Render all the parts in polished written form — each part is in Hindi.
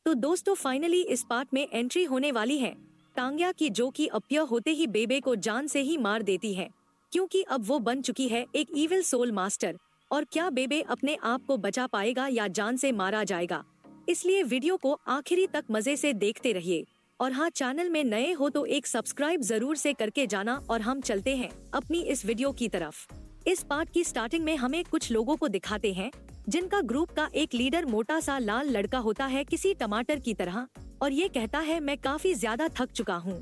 तो दोस्तों फाइनली इस पार्ट में एंट्री होने वाली है टांग्या की, जो कि अपीयर होते ही बेबे को जान से ही मार देती है, क्योंकि अब वो बन चुकी है एक इविल सोल मास्टर। और क्या बेबे अपने आप को बचा पाएगा या जान से मारा जाएगा? इसलिए वीडियो को आखिरी तक मजे से देखते रहिए। और हाँ, चैनल में नए हो तो एक सब्सक्राइब जरूर से करके जाना। और हम चलते हैं अपनी इस वीडियो की तरफ। इस पार्ट की स्टार्टिंग में हमें कुछ लोगों को दिखाते हैं जिनका ग्रुप का एक लीडर मोटा सा लाल लड़का होता है, किसी टमाटर की तरह, और ये कहता है मैं काफी ज्यादा थक चुका हूँ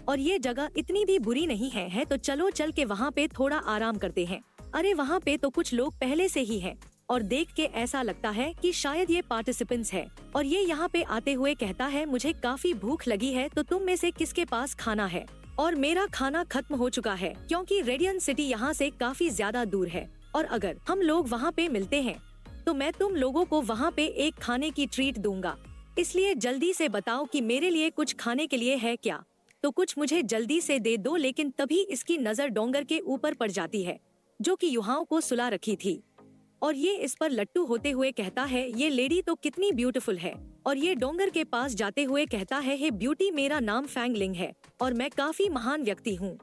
और ये जगह इतनी भी बुरी नहीं है तो चलो चल के वहाँ पे थोड़ा आराम करते हैं। अरे वहाँ पे तो कुछ लोग पहले से ही हैं और देख के ऐसा लगता है कि शायद ये पार्टिसिपेंट्स है। और ये यहाँ पे आते हुए कहता है मुझे काफी भूख लगी है, तो तुम में से किसके पास खाना है? और मेरा खाना खत्म हो चुका है क्योंकि रेडियंट सिटी यहाँ से काफी ज्यादा दूर है, और अगर हम लोग वहाँ पे मिलते हैं तो मैं तुम लोगों को वहाँ पे एक खाने की ट्रीट दूंगा। इसलिए जल्दी से बताओ कि मेरे लिए कुछ खाने के लिए है क्या? तो कुछ मुझे जल्दी से दे दो। लेकिन तभी इसकी नजर डोंगर के ऊपर पड़ जाती है जो कि युहाओं को सुला रखी थी, और ये इस पर लट्टू होते हुए कहता है ये लेडी तो कितनी ब्यूटीफुल है। और ये डोंगर के पास जाते हुए कहता है हे ब्यूटी, मेरा नाम फैंग लिंग है और मैं काफी महान व्यक्ति हूँ,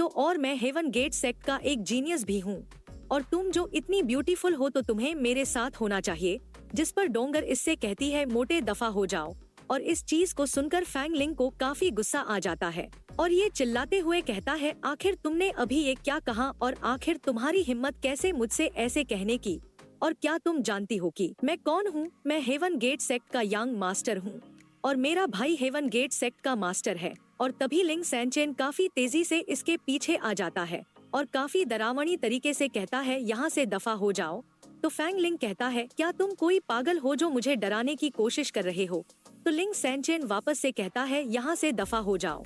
और मैं हेवन गेट सेक्ट का एक जीनियस भी हूँ, और तुम जो इतनी ब्यूटीफुल हो तो तुम्हें मेरे साथ होना चाहिए। जिस पर डोंगर इससे कहती है मोटे दफा हो जाओ। और इस चीज को सुनकर फैंग लिंग को काफी गुस्सा आ जाता है और ये चिल्लाते हुए कहता है आखिर तुमने अभी ये क्या कहा, और आखिर तुम्हारी हिम्मत कैसे मुझसे ऐसे कहने की? और क्या तुम जानती हो कि मैं कौन हूँ? मैं हेवन गेट सेक्ट का यंग मास्टर हूँ और मेरा भाई हेवन गेट सेक्ट का मास्टर है। और तभी लिंग सैनचेन काफी तेजी से इसके पीछे आ जाता है और काफी डरावनी तरीके से कहता है यहाँ से दफा हो जाओ। तो फैंग लिंग कहता है क्या तुम कोई पागल हो जो मुझे डराने की कोशिश कर रहे हो? तो लिंग सैनचेन वापस से कहता है यहाँ से दफा हो जाओ।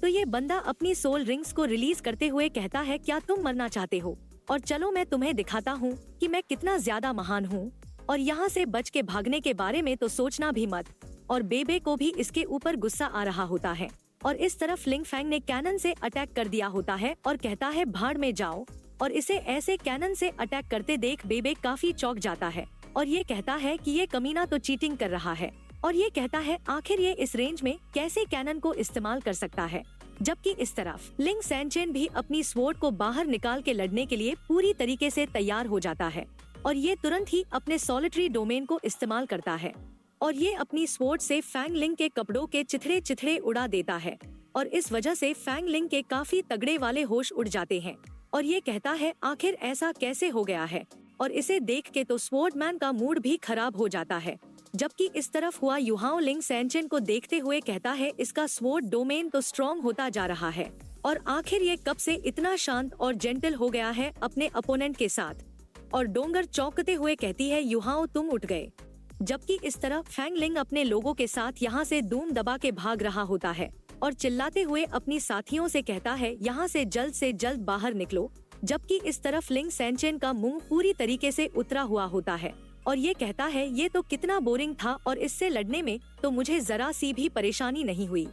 तो ये बंदा अपनी सोल रिंग्स को रिलीज करते हुए कहता है क्या तुम मरना चाहते हो? और चलो मैं तुम्हें दिखाता हूँ कि मैं कितना ज्यादा महान हूँ, और यहाँ से बच के भागने के बारे में तो सोचना भी मत। और बेबे को भी इसके ऊपर गुस्सा आ रहा होता है और इस तरफ लिंग फैंग ने कैनन से अटैक कर दिया होता है और कहता है भाड़ में जाओ। और इसे ऐसे कैनन से अटैक करते देख बेबे काफी चौंक जाता है और ये कहता है कि ये कमीना तो चीटिंग कर रहा है। और ये कहता है आखिर ये इस रेंज में कैसे कैनन को इस्तेमाल कर सकता है? जबकि इस तरफ लिंग सैनचेन भी अपनी स्वॉर्ड को बाहर निकाल के लड़ने के लिए पूरी तरीके से तैयार हो जाता है और ये तुरंत ही अपने सॉलिटरी डोमेन को इस्तेमाल करता है और ये अपनी स्वॉर्ड से फैंग लिंग के कपड़ों के चिथड़े चिथड़े उड़ा देता है। और इस वजह से फैंग लिंग के काफी तगड़े वाले होश उड़ जाते हैं और ये कहता है आखिर ऐसा कैसे हो गया है? और इसे देख के तो स्वॉर्डमैन का मूड भी खराब हो जाता है। जबकि इस तरफ हुआ युहाओ लिंग सैनचेन को देखते हुए कहता है इसका स्वॉर्ड डोमेन तो स्ट्रॉन्ग होता जा रहा है और आखिर ये कब से इतना शांत और जेंटल हो गया है अपने अपोनेंट के साथ? और डोंगर चौंकते हुए कहती है युहाओ तुम उठ गए। जबकि इस तरफ फैंग लिंग अपने लोगों के साथ यहाँ से धूम दबा के भाग रहा होता है और चिल्लाते हुए अपनी साथियों से कहता है यहाँ से जल्द बाहर निकलो। जबकि इस तरफ लिंग सैनचेन का मुंह पूरी तरीके से उतरा हुआ होता है और ये कहता है ये तो कितना बोरिंग था और इससे लड़ने में तो मुझे जरा सी भी परेशानी नहीं हुई।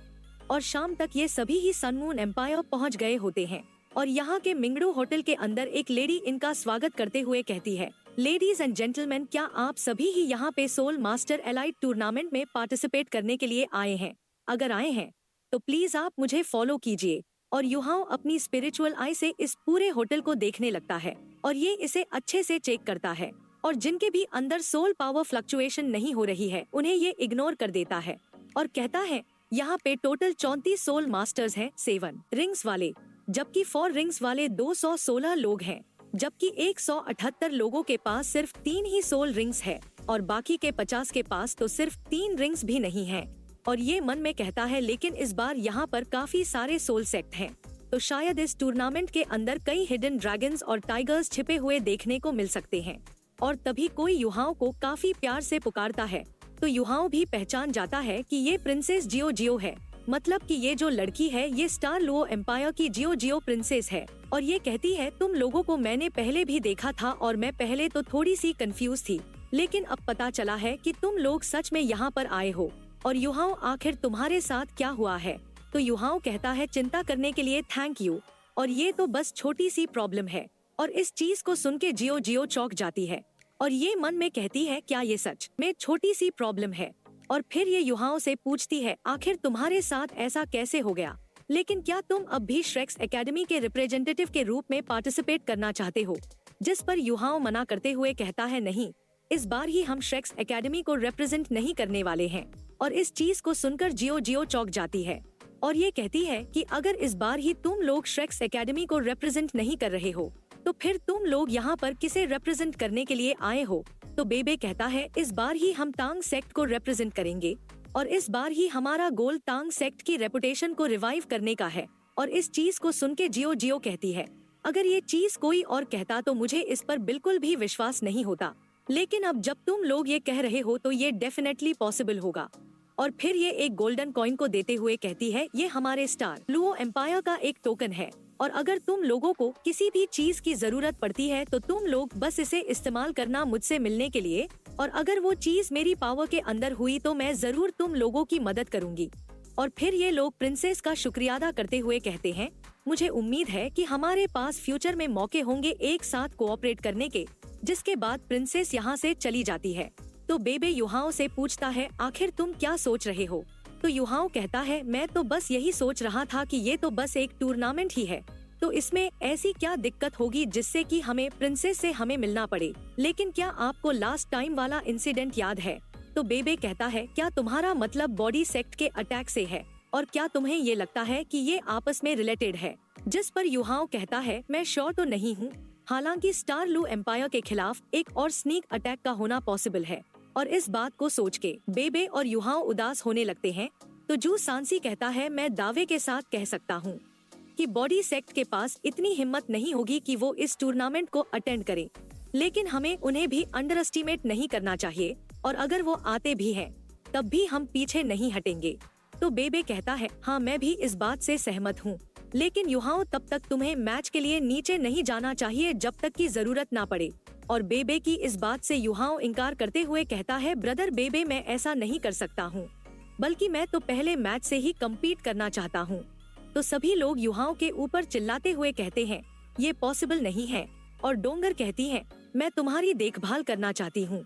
और शाम तक ये सभी ही सनमून एम्पायर पहुंच गए होते हैं और यहाँ के मिंगडू होटल के अंदर एक लेडी इनका स्वागत करते हुए कहती है लेडीज एंड जेंटलमैन, क्या आप सभी ही यहाँ पे सोल मास्टर एलाइट टूर्नामेंट में पार्टिसिपेट करने के लिए आए हैं? अगर आए हैं तो प्लीज आप मुझे फॉलो कीजिए। और युहाओ अपनी स्पिरिचुअल आई से इस पूरे होटल को देखने लगता है और ये इसे अच्छे से चेक करता है और जिनके भी अंदर सोल पावर फ्लक्चुएशन नहीं हो रही है उन्हें ये इग्नोर कर देता है और कहता है यहाँ पे टोटल 34 सोल मास्टर्स हैं 7 रिंग्स वाले, जबकि 4 रिंग्स वाले 216 लोग हैं, जबकि 178 लोगों के पास सिर्फ 3 ही सोल रिंग्स है और बाकी के 50 के पास तो सिर्फ 3 रिंग्स भी नहीं है। और ये मन में कहता है लेकिन इस बार यहाँ पर काफी सारे सोल सेक्ट हैं, तो शायद इस टूर्नामेंट के अंदर कई हिडन ड्रैगन्स और टाइगर्स छिपे हुए देखने को मिल सकते हैं। और तभी कोई युहाओ को काफी प्यार से पुकारता है तो युहाओ भी पहचान जाता है कि ये प्रिंसेस जियो जियो है, मतलब कि ये जो लड़की है ये स्टार लुओ एम्पायर की जियो जियो प्रिंसेस है। और ये कहती है तुम लोगों को मैंने पहले भी देखा था और मैं पहले तो थोड़ी सी कंफ्यूज थी, लेकिन अब पता चला है कि तुम लोग सच में यहाँ पर आए हो। और युहाओ आखिर तुम्हारे साथ क्या हुआ है? तो युहाओ कहता है चिंता करने के लिए थैंक यू, और ये तो बस छोटी सी प्रॉब्लम है। और इस चीज को सुन के जियो जियो चौंक जाती है और ये मन में कहती है क्या ये सच में छोटी सी प्रॉब्लम है? और फिर ये युहाओं से पूछती है, आखिर तुम्हारे साथ ऐसा कैसे हो गया? लेकिन क्या तुम अब भी श्रेक्स एकेडमी के रिप्रेजेंटेटिव के रूप में पार्टिसिपेट करना चाहते हो? जिस पर युहाओं मना करते हुए कहता है, नहीं, इस बार ही हम श्रेक्स एकेडमी को रिप्रेजेंट नहीं करने वाले हैं। और इस चीज को सुनकर जियो चौंक जाती है और ये कहती है कि अगर इस बार ही तुम लोग श्रेक्स एकेडमी को रिप्रेजेंट नहीं कर रहे हो तो फिर तुम लोग यहाँ पर किसे रिप्रेजेंट करने के लिए आए हो? तो बेबे कहता है, इस बार ही हम तांग सेक्ट को रिप्रेजेंट करेंगे और इस बार ही हमारा गोल तांग सेक्ट की रेपुटेशन को रिवाइव करने का है। और इस चीज को सुन के जियो कहती है, अगर ये चीज कोई और कहता तो मुझे इस पर बिल्कुल भी विश्वास नहीं होता, लेकिन अब जब तुम लोग ये कह रहे हो तो ये डेफिनेटली पॉसिबल होगा। और फिर ये एक गोल्डन कॉइन को देते हुए कहती है, ये हमारे स्टार लुओ एम्पायर का एक टोकन है और अगर तुम लोगों को किसी भी चीज की जरूरत पड़ती है तो तुम लोग बस इसे इस्तेमाल करना मुझसे मिलने के लिए, और अगर वो चीज मेरी पावर के अंदर हुई तो मैं जरूर तुम लोगों की मदद करूंगी। और फिर ये लोग प्रिंसेस का शुक्रिया अदा करते हुए कहते हैं, मुझे उम्मीद है कि हमारे पास फ्यूचर में मौके होंगे एक साथ कोऑपरेट करने के। जिसके बाद प्रिंसेस यहाँ से चली जाती है। तो बेबे युहाओं से पूछता है, आखिर तुम क्या सोच रहे हो? तो युहाओं कहता है, मैं तो बस यही सोच रहा था कि ये तो बस एक टूर्नामेंट ही है, तो इसमें ऐसी क्या दिक्कत होगी जिससे कि हमें प्रिंसेस से हमें मिलना पड़े। लेकिन क्या आपको लास्ट टाइम वाला इंसिडेंट याद है? तो बेबे कहता है, क्या तुम्हारा मतलब बॉडी सेक्ट के अटैक से है और क्या तुम्हें ये लगता है कि ये आपस में रिलेटेड है? जिस पर युहाओं कहता है, मैं श्योर तो नहीं हूँ, हालांकि स्टार लू एम्पायर के खिलाफ एक और स्नीक अटैक का होना पॉसिबल है। और इस बात को सोच के बेबे और युहाओं उदास होने लगते हैं। तो जू सांसी कहता है, मैं दावे के साथ कह सकता हूँ कि बॉडी सेक्ट के पास इतनी हिम्मत नहीं होगी कि वो इस टूर्नामेंट को अटेंड करें, लेकिन हमें उन्हें भी अंडर एस्टिमेट नहीं करना चाहिए और अगर वो आते भी हैं तब भी हम पीछे नहीं हटेंगे। तो बेबे कहता है, हाँ मैं भी इस बात से सहमत हूँ, लेकिन युहाओं तब तक तुम्हें मैच के लिए नीचे नहीं जाना चाहिए जब तक की जरूरत ना पड़े। और बेबे की इस बात से युहाओं इनकार करते हुए कहता है, ब्रदर बेबे मैं ऐसा नहीं कर सकता हूँ, बल्कि मैं तो पहले मैच से ही कम्पीट करना चाहता हूँ। तो सभी लोग युहाओं के ऊपर चिल्लाते हुए कहते हैं, ये पॉसिबल नहीं है। और डोंगर कहती है, मैं तुम्हारी देखभाल करना चाहती हूँ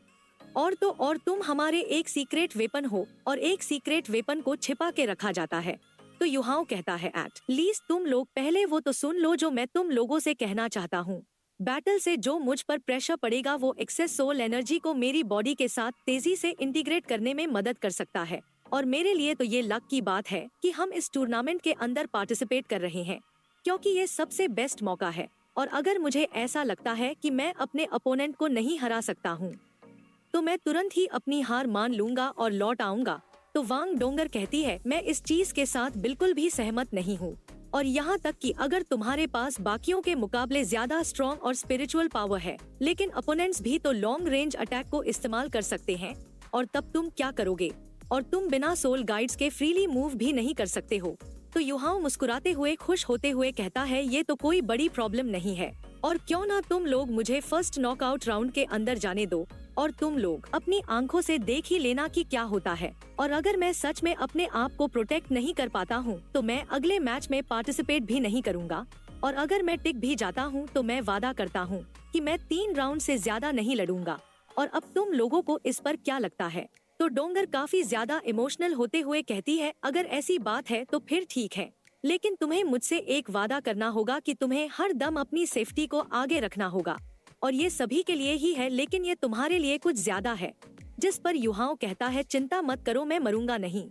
और तो और तुम हमारे एक सीक्रेट वेपन हो और एक सीक्रेट वेपन को छिपा के रखा जाता है। तो युहाओं कहता है, एट लीस्ट तुम लोग पहले वो तो सुन लो जो मैं तुम लोगों से कहना चाहता हूँ। बैटल से जो मुझ पर प्रेशर पड़ेगा वो एक्सेस सोल एनर्जी को मेरी बॉडी के साथ तेजी से इंटीग्रेट करने में मदद कर सकता है और मेरे लिए तो ये लक की बात है कि हम इस टूर्नामेंट के अंदर पार्टिसिपेट कर रहे हैं, क्योंकि ये सबसे बेस्ट मौका है। और अगर मुझे ऐसा लगता है कि मैं अपने अपोनेंट को नहीं हरा सकता हूँ तो मैं तुरंत ही अपनी हार मान लूंगा और लौट आऊंगा। तो वांग डोंगर कहती है, मैं इस चीज के साथ बिल्कुल भी सहमत नहीं हूँ और यहाँ तक कि अगर तुम्हारे पास बाकियों के मुकाबले ज्यादा स्ट्रॉन्ग और स्पिरिचुअल पावर है, लेकिन अपोनेंट्स भी तो लॉन्ग रेंज अटैक को इस्तेमाल कर सकते हैं, और तब तुम क्या करोगे? और तुम बिना सोल गाइड्स के फ्रीली मूव भी नहीं कर सकते हो। तो युहाओं मुस्कुराते हुए खुश होते हुए कहता है, ये तो कोई बड़ी प्रॉब्लम नहीं है और क्यों ना तुम लोग मुझे फर्स्ट नॉकआउट राउंड के अंदर जाने दो और तुम लोग अपनी आंखों से देख ही लेना कि क्या होता है। और अगर मैं सच में अपने आप को प्रोटेक्ट नहीं कर पाता हूँ तो मैं अगले मैच में पार्टिसिपेट भी नहीं करूँगा, और अगर मैं टिक भी जाता हूँ तो मैं वादा करता हूँ कि मैं 3 राउंड से ज्यादा नहीं लड़ूंगा। और अब तुम लोगों को इस पर क्या लगता है? तो डोंगर काफी ज्यादा इमोशनल होते हुए कहती है, अगर ऐसी बात है तो फिर ठीक है, लेकिन तुम्हें मुझसे एक वादा करना होगा कि तुम्हें हर दम अपनी सेफ्टी को आगे रखना होगा, और ये सभी के लिए ही है, लेकिन ये तुम्हारे लिए कुछ ज्यादा है। जिस पर युहाओं कहता है, चिंता मत करो, मैं मरूंगा नहीं।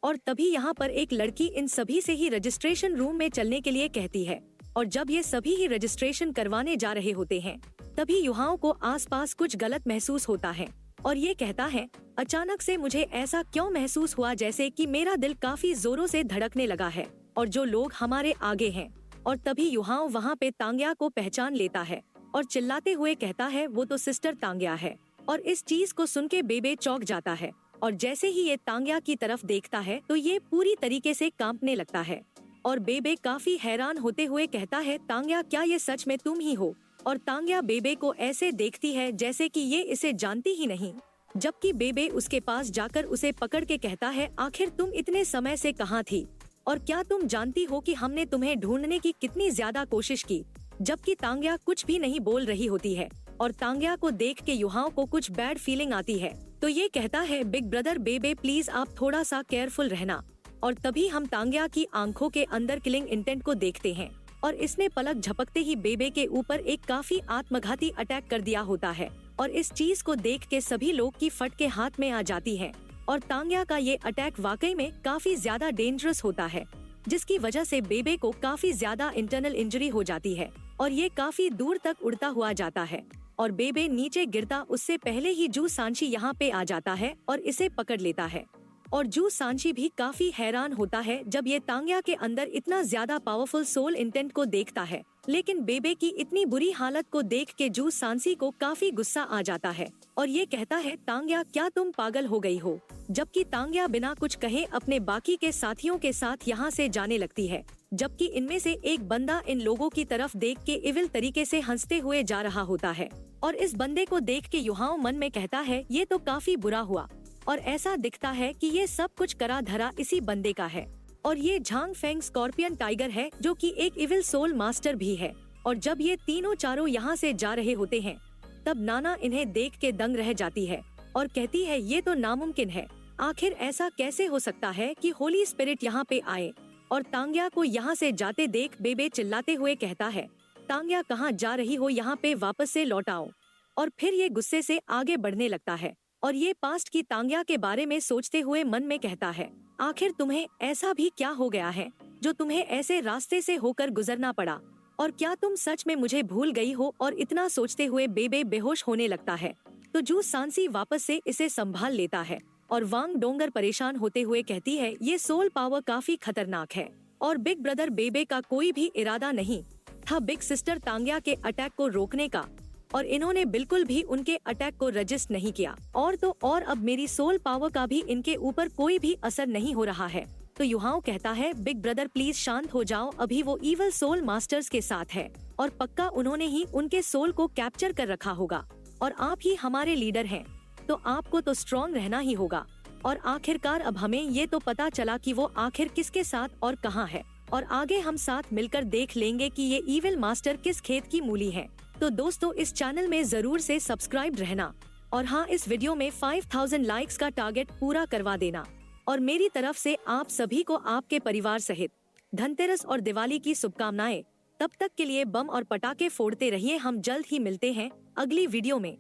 और तभी यहाँ पर एक लड़की इन सभी से ही रजिस्ट्रेशन रूम में चलने के लिए कहती है, और जब ये सभी ही रजिस्ट्रेशन करवाने जा रहे होते हैं तभी युहाओं को आसपास कुछ गलत महसूस होता है और ये कहता है, अचानक से मुझे ऐसा क्यों महसूस हुआ जैसे कि मेरा दिल काफी जोरों से धड़कने लगा है और जो लोग हमारे आगे हैं। और तभी युहाओं वहाँ पे तांग्या को पहचान लेता है और चिल्लाते हुए कहता है, वो तो सिस्टर तांग्या है। और इस चीज को सुन के बेबे चौंक जाता है और जैसे ही ये तांग्या की तरफ देखता है तो ये पूरी तरीके से कांपने लगता है। और बेबे काफी हैरान होते हुए कहता है, तांग्या क्या ये सच में तुम ही हो? और तांग्या बेबे को ऐसे देखती है जैसे कि ये इसे जानती ही नहीं, जबकि बेबे उसके पास जाकर उसे पकड़ के कहता है, आखिर तुम इतने समय से कहाँ थी और क्या तुम जानती हो कि हमने तुम्हें ढूंढने की कितनी ज्यादा कोशिश की? जबकि तांग्या कुछ भी नहीं बोल रही होती है और तांग्या को देख के युहाओं को कुछ बैड फीलिंग आती है तो ये कहता है बिग ब्रदर बेबे प्लीज आप थोड़ा सा केयरफुल रहना। और तभी हम तांग्या की आंखों के अंदर किलिंग इंटेंट को देखते हैं और इसने पलक झपकते ही बेबे के ऊपर एक काफी आत्मघाती अटैक कर दिया होता है। और इस चीज को देख के सभी लोग की फट के हाथ में आ जाती है। और तांग्या का ये अटैक वाकई में काफी ज्यादा डेंजरस होता है, जिसकी वजह से बेबे को काफी ज्यादा इंटरनल इंजरी हो जाती है और ये काफी दूर तक उड़ता हुआ जाता है। और बेबे नीचे गिरता उससे पहले ही जू सांची यहाँ पे आ जाता है और इसे पकड़ लेता है। और जू सांची भी काफी हैरान होता है जब ये तांग्या के अंदर इतना ज्यादा पावरफुल सोल इंटेंट को देखता है। लेकिन बेबे की इतनी बुरी हालत को देख के जू सांसी को काफी गुस्सा आ जाता है और ये कहता है तांग्या क्या तुम पागल हो गई हो। जबकि तांग्या बिना कुछ कहे अपने बाकी के साथियों के साथ यहाँ से जाने लगती है, जबकि इनमें से एक बंदा इन लोगों की तरफ देख के इविल तरीके से हंसते हुए जा रहा होता है। और इस बंदे को देख के युहाओ मन में कहता है ये तो काफी बुरा हुआ और ऐसा दिखता है कि ये सब कुछ करा धरा इसी बंदे का है। और ये झांग फेंग स्कॉर्पियन टाइगर है जो कि एक इविल सोल मास्टर भी है। और जब ये तीनों चारों यहाँ से जा रहे होते हैं तब नाना इन्हें देख के दंग रह जाती है और कहती है ये तो नामुमकिन है, आखिर ऐसा कैसे हो सकता है कि होली स्पिरिट यहाँ पे आए। और तांग्या को यहाँ से जाते देख बेबे चिल्लाते हुए कहता है तांग्या कहाँ जा रही हो, यहाँ पे वापस से लौट आओ। और फिर ये गुस्से से आगे बढ़ने लगता है और ये पास्ट की तांग्या के बारे में सोचते हुए मन में कहता है आखिर तुम्हें ऐसा भी क्या हो गया है जो तुम्हें ऐसे रास्ते से होकर गुजरना पड़ा, और क्या तुम सच में मुझे भूल गई हो। और इतना सोचते हुए बेबे बेहोश होने लगता है। तो जू सांसी वापस से इसे संभाल लेता है और वांग डोंगर परेशान होते हुए कहती है ये सोल पावर काफी खतरनाक है और बिग ब्रदर बेबे का कोई भी इरादा नहीं था बिग सिस्टर तांग्या के अटैक को रोकने का, और इन्होंने बिल्कुल भी उनके अटैक को रजिस्ट नहीं किया। और तो और अब मेरी सोल पावर का भी इनके ऊपर कोई भी असर नहीं हो रहा है। तो युहाओ कहता है बिग ब्रदर प्लीज शांत हो जाओ, अभी वो इविल सोल मास्टर्स के साथ है और पक्का उन्होंने ही उनके सोल को कैप्चर कर रखा होगा और आप ही हमारे लीडर हैं, तो आपको तो स्ट्रॉन्ग रहना ही होगा। और आखिरकार अब हमें ये तो पता चला कि वो आखिर किसके साथ और कहाँ है, और आगे हम साथ मिलकर देख लेंगे कि ये इविल मास्टर किस खेत की मूली है। तो दोस्तों इस चैनल में जरूर से सब्सक्राइब रहना और हाँ इस वीडियो में 5000 लाइक्स का टारगेट पूरा करवा देना। और मेरी तरफ से आप सभी को आपके परिवार सहित धनतेरस और दिवाली की शुभकामनाएं। तब तक के लिए बम और पटाखे फोड़ते रहिए, हम जल्द ही मिलते हैं अगली वीडियो में।